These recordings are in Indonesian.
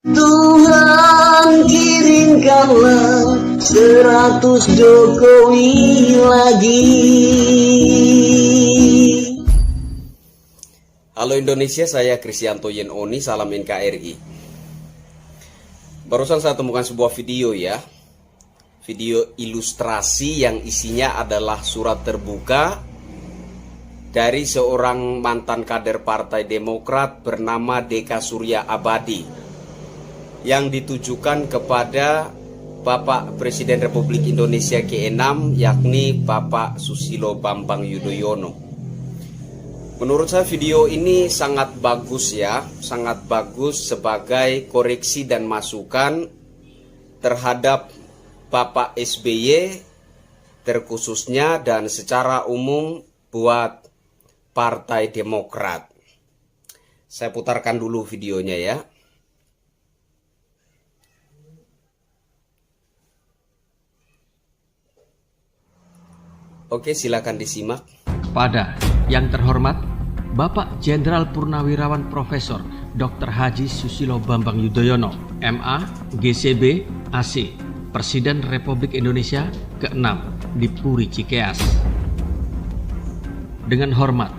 Tuhan kirimkanlah 100 Jokowi lagi. Halo Indonesia, saya Kristianto Yenoni, salam NKRI. Barusan saya temukan sebuah video ya. Video ilustrasi yang isinya adalah surat terbuka dari seorang mantan kader Partai Demokrat bernama Deka Surya Abadi yang ditujukan kepada Bapak Presiden Republik Indonesia ke-6, yakni Bapak Susilo Bambang Yudhoyono. Menurut saya video ini sangat bagus ya, sangat bagus sebagai koreksi dan masukan terhadap Bapak SBY terkhususnya dan secara umum buat Partai Demokrat. Saya putarkan dulu videonya ya. Oke, silakan disimak. Kepada yang terhormat Bapak Jenderal Purnawirawan Profesor Dr. Haji Susilo Bambang Yudhoyono, MA, GCB, AC, Presiden Republik Indonesia ke-6 di Puri Cikeas. Dengan hormat,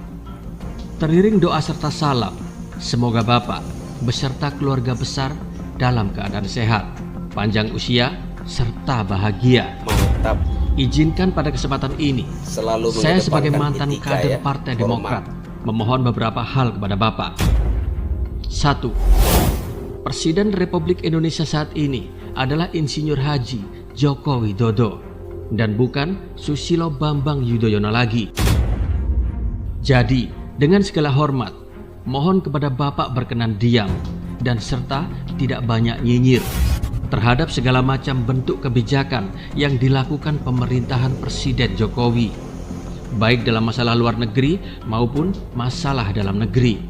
teriring doa serta salam, semoga Bapak beserta keluarga besar dalam keadaan sehat, panjang usia, serta bahagia. Mantap. Izinkan pada kesempatan ini, saya sebagai mantan kader Partai Demokrat memohon beberapa hal kepada Bapak. 1. Presiden Republik Indonesia saat ini adalah Insinyur Haji Joko Widodo dan bukan Susilo Bambang Yudhoyono lagi. Jadi, dengan segala hormat, mohon kepada Bapak berkenan diam dan serta tidak banyak nyinyir terhadap segala macam bentuk kebijakan yang dilakukan pemerintahan Presiden Jokowi, baik dalam masalah luar negeri maupun masalah dalam negeri.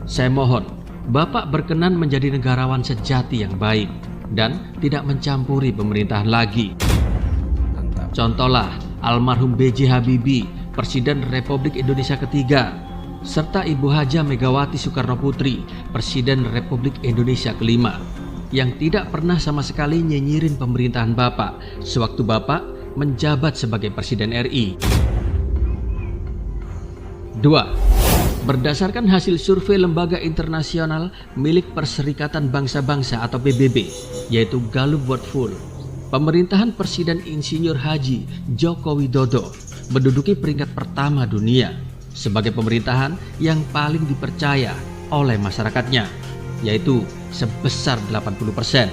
Saya mohon Bapak berkenan menjadi negarawan sejati yang baik dan tidak mencampuri pemerintahan lagi. Contohlah almarhum B.J. Habibie, Presiden Republik Indonesia ketiga, serta Ibu Haja Megawati Soekarno Putri, Presiden Republik Indonesia kelima, yang tidak pernah sama sekali nyinyirin pemerintahan Bapak sewaktu Bapak menjabat sebagai Presiden RI. 2. Berdasarkan hasil survei lembaga internasional milik Perserikatan Bangsa-Bangsa atau PBB, yaitu Gallup World Poll, pemerintahan Presiden Insinyur Haji Joko Widodo menduduki peringkat pertama dunia sebagai pemerintahan yang paling dipercaya oleh masyarakatnya, yaitu sebesar 80%.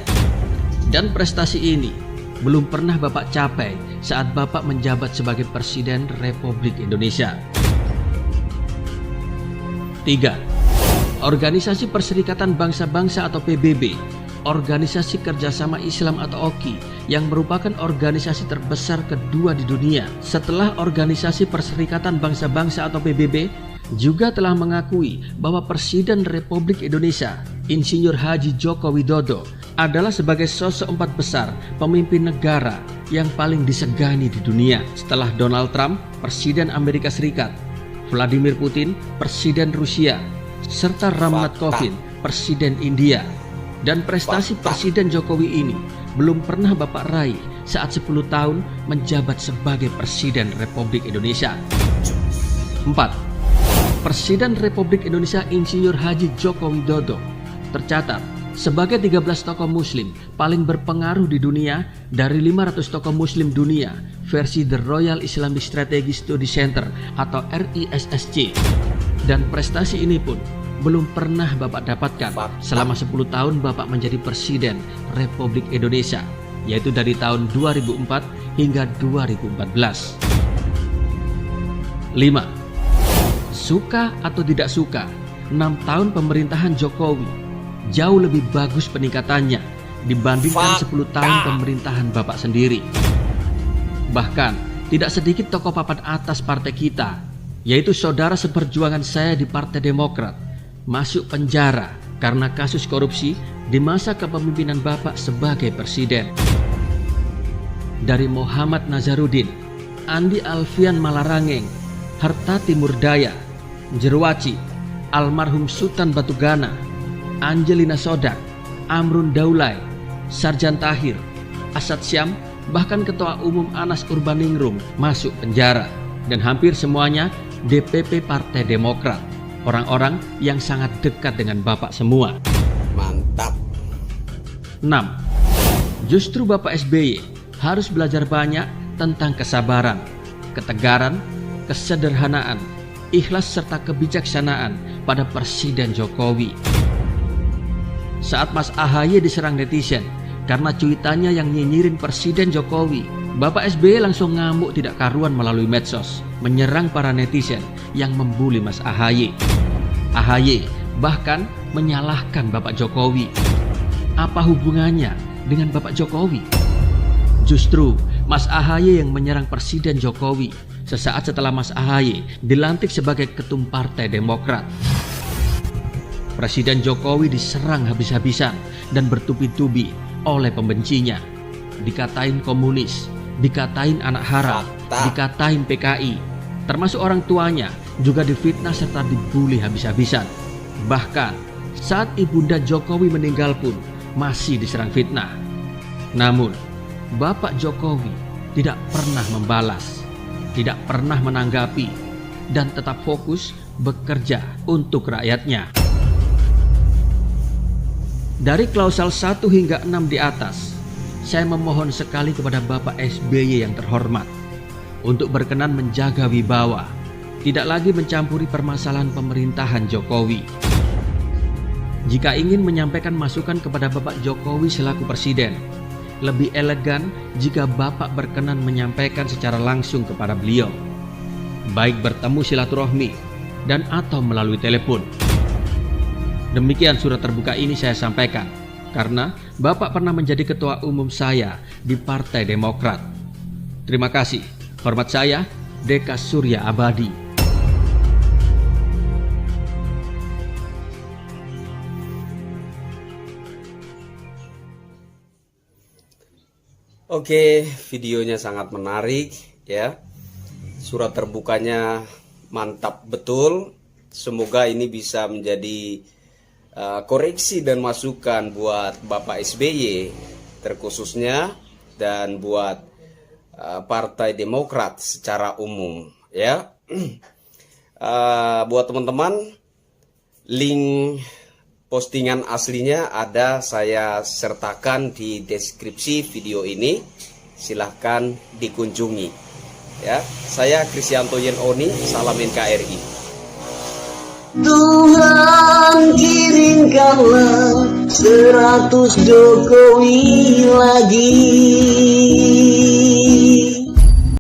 Dan prestasi ini belum pernah Bapak capai saat Bapak menjabat sebagai Presiden Republik Indonesia. 3. Organisasi Perserikatan Bangsa-Bangsa atau PBB, Organisasi Kerjasama Islam atau OKI, yang merupakan organisasi terbesar kedua di dunia setelah Organisasi Perserikatan Bangsa-Bangsa atau PBB, juga telah mengakui bahwa Presiden Republik Indonesia Insinyur Haji Joko Widodo adalah sebagai sosok empat besar pemimpin negara yang paling disegani di dunia setelah Donald Trump, Presiden Amerika Serikat, Vladimir Putin, Presiden Rusia, serta Ramnath Kovind, Presiden India. Dan prestasi Presiden Jokowi ini belum pernah Bapak raih saat 10 tahun menjabat sebagai Presiden Republik Indonesia. 4. Presiden Republik Indonesia Insinyur Haji Joko Widodo tercatat sebagai 13 tokoh muslim paling berpengaruh di dunia dari 500 tokoh muslim dunia versi The Royal Islamic Strategic Study Center atau RISSC. Dan prestasi ini pun belum pernah Bapak dapatkan selama 10 tahun Bapak menjadi Presiden Republik Indonesia, yaitu dari tahun 2004 hingga 2014. 5. Suka atau tidak suka, 6 tahun pemerintahan Jokowi jauh lebih bagus peningkatannya dibandingkan 10 tahun pemerintahan Bapak sendiri. Bahkan tidak sedikit tokoh papan atas partai kita, yaitu saudara seperjuangan saya di Partai Demokrat, masuk penjara karena kasus korupsi di masa kepemimpinan Bapak sebagai Presiden. Dari Muhammad Nazarudin, Andi Alfian Malarangeng, Harta Timur Daya, Jerwaci, almarhum Sultan Batugana, Angelina Sodak, Amrun Daulay, Sarjan Tahir, Asad Syam, bahkan Ketua Umum Anas Urbaningrum masuk penjara. Dan hampir semuanya DPP Partai Demokrat, orang-orang yang sangat dekat dengan Bapak semua. Mantap. 6. Justru Bapak SBY harus belajar banyak tentang kesabaran, ketegaran, kesederhanaan, ikhlas serta kebijaksanaan pada Presiden Jokowi. Saat Mas AHY diserang netizen karena cuitannya yang nyinyirin Presiden Jokowi, Bapak SBY langsung ngamuk tidak karuan melalui medsos, menyerang para netizen yang membuli Mas AHY. AHY bahkan menyalahkan Bapak Jokowi. Apa hubungannya dengan Bapak Jokowi? Justru Mas AHY yang menyerang Presiden Jokowi sesaat setelah Mas AHY dilantik sebagai ketum Partai Demokrat. Presiden Jokowi diserang habis-habisan dan bertubi-tubi oleh pembencinya. Dikatain komunis, dikatain anak haram, dikatain PKI, termasuk orang tuanya juga difitnah serta dibully habis-habisan. Bahkan saat Ibunda Jokowi meninggal pun masih diserang fitnah. Namun Bapak Jokowi tidak pernah membalas, tidak pernah menanggapi, dan tetap fokus bekerja untuk rakyatnya. Dari klausal 1 hingga 6 di atas, saya memohon sekali kepada Bapak SBY yang terhormat untuk berkenan menjaga wibawa, tidak lagi mencampuri permasalahan pemerintahan Jokowi. Jika ingin menyampaikan masukan kepada Bapak Jokowi selaku Presiden, lebih elegan jika Bapak berkenan menyampaikan secara langsung kepada beliau, baik bertemu silaturahmi dan atau melalui telepon. Demikian surat terbuka ini saya sampaikan karena Bapak pernah menjadi ketua umum saya di Partai Demokrat. Terima kasih. Hormat saya, Deka Surya Abadi. Oke, videonya sangat menarik ya. Surat terbukanya mantap betul. Semoga ini bisa menjadi koreksi dan masukan buat Bapak SBY terkhususnya dan buat Partai Demokrat secara umum ya. Buat teman-teman, link postingan aslinya ada saya sertakan di deskripsi video ini, silahkan dikunjungi ya. Saya Kristianto Yen Oni, salam NKRI. Tuhan kirimkanlah 100 Jokowi lagi.